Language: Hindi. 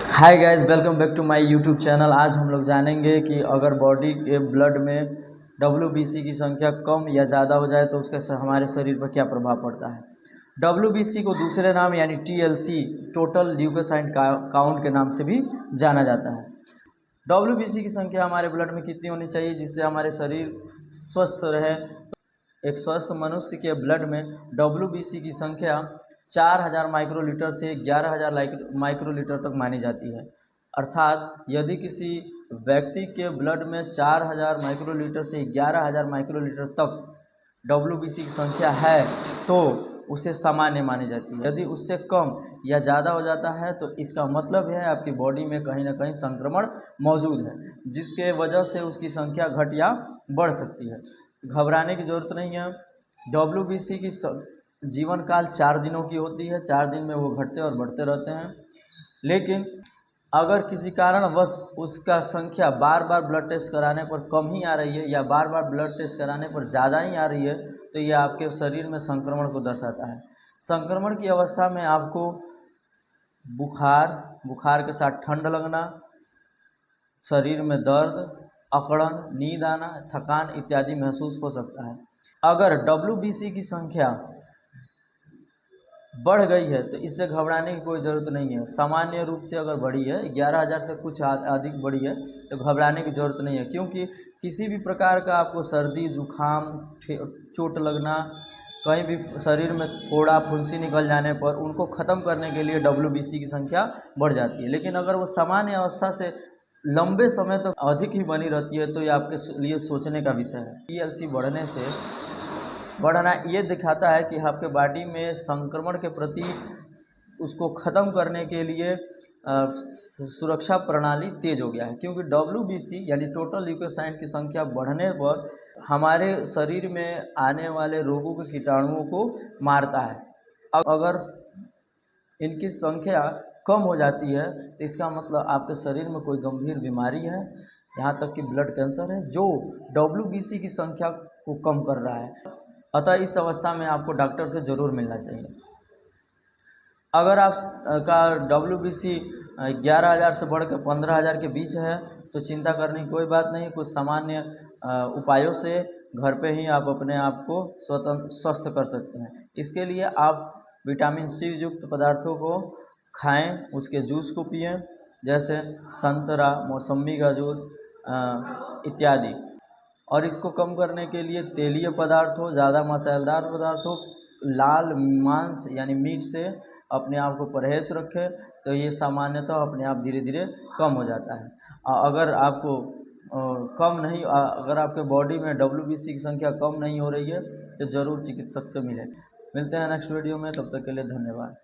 Hi guys, welcome back to my YouTube channel. आज हम लोग जानेंगे कि अगर बॉडी के ब्लड में WBC की संख्या कम या ज़्यादा हो जाए तो उसके हमारे शरीर पर क्या प्रभाव पड़ता है। WBC को दूसरे नाम यानी TLC टोटल ल्यूकोसाइट काउंट के नाम से भी जाना जाता है। WBC की संख्या हमारे ब्लड में कितनी होनी चाहिए जिससे हमारे शरीर स्वस्थ रहे। एक स्वस्थ मनुष्य के ब्लड में WBC की संख्या 4000 माइक्रोलीटर से 11000 माइक्रोलीटर तक मानी जाती है। अर्थात यदि किसी व्यक्ति के ब्लड में 4000 माइक्रोलीटर से 11000 माइक्रोलीटर तक WBC की संख्या है तो उसे सामान्य मानी जाती है। यदि उससे कम या ज़्यादा हो जाता है तो इसका मतलब है आपकी बॉडी में कहीं ना कहीं संक्रमण मौजूद है, जिसके वजह से उसकी संख्या घट या बढ़ सकती है। घबराने की ज़रूरत नहीं है। WBC की जीवन काल 4 दिनों की होती है। 4 दिन में वो घटते और बढ़ते रहते हैं। लेकिन अगर किसी कारणवश उसका संख्या बार बार ब्लड टेस्ट कराने पर कम ही आ रही है या बार बार ब्लड टेस्ट कराने पर ज़्यादा ही आ रही है तो ये आपके शरीर में संक्रमण को दर्शाता है। संक्रमण की अवस्था में आपको बुखार के साथ ठंड लगना, शरीर में दर्द, अकड़न, नींद आना, थकान इत्यादि महसूस हो सकता है। अगर WBC की संख्या बढ़ गई है तो इससे घबराने की कोई ज़रूरत नहीं है। सामान्य रूप से अगर बढ़ी है, 11000 से कुछ अधिक बढ़ी है तो घबराने की ज़रूरत नहीं है, क्योंकि किसी भी प्रकार का आपको सर्दी, जुखाम, चोट लगना, कहीं भी शरीर में फोड़ा फुंसी निकल जाने पर उनको ख़त्म करने के लिए WBC की संख्या बढ़ जाती है। लेकिन अगर वो सामान्य अवस्था से लंबे समय तक अधिक ही बनी रहती है तो ये आपके लिए सोचने का विषय है। TLC बढ़ना ये दिखाता है कि आपके बॉडी में संक्रमण के प्रति उसको ख़त्म करने के लिए सुरक्षा प्रणाली तेज हो गया है, क्योंकि WBC यानी टोटल ल्यूकोसाइट की संख्या बढ़ने पर हमारे शरीर में आने वाले रोगों के कीटाणुओं को मारता है। अगर इनकी संख्या कम हो जाती है तो इसका मतलब आपके शरीर में कोई गंभीर बीमारी है, यहाँ तक कि ब्लड कैंसर है, जो WBC की संख्या को कम कर रहा है। अतः इस अवस्था में आपको डॉक्टर से ज़रूर मिलना चाहिए। अगर आप का WBC 11000 से बढ़कर 15000 के बीच है तो चिंता करने की कोई बात नहीं। कुछ सामान्य उपायों से घर पे ही आप अपने आप को स्वस्थ कर सकते हैं। इसके लिए आप विटामिन C युक्त पदार्थों को खाएं, उसके जूस को पिएं, जैसे संतरा, मौसम्बी का जूस इत्यादि। और इसको कम करने के लिए तेलीय पदार्थों, ज़्यादा मसालेदार पदार्थों, लाल मांस यानी मीट से अपने आप को परहेज रखें तो ये सामान्यतः अपने आप धीरे धीरे कम हो जाता है। अगर आपको अगर आपके बॉडी में WBC की संख्या कम नहीं हो रही है तो ज़रूर चिकित्सक से मिलें। मिलते हैं नेक्स्ट वीडियो में, तब तक के लिए धन्यवाद।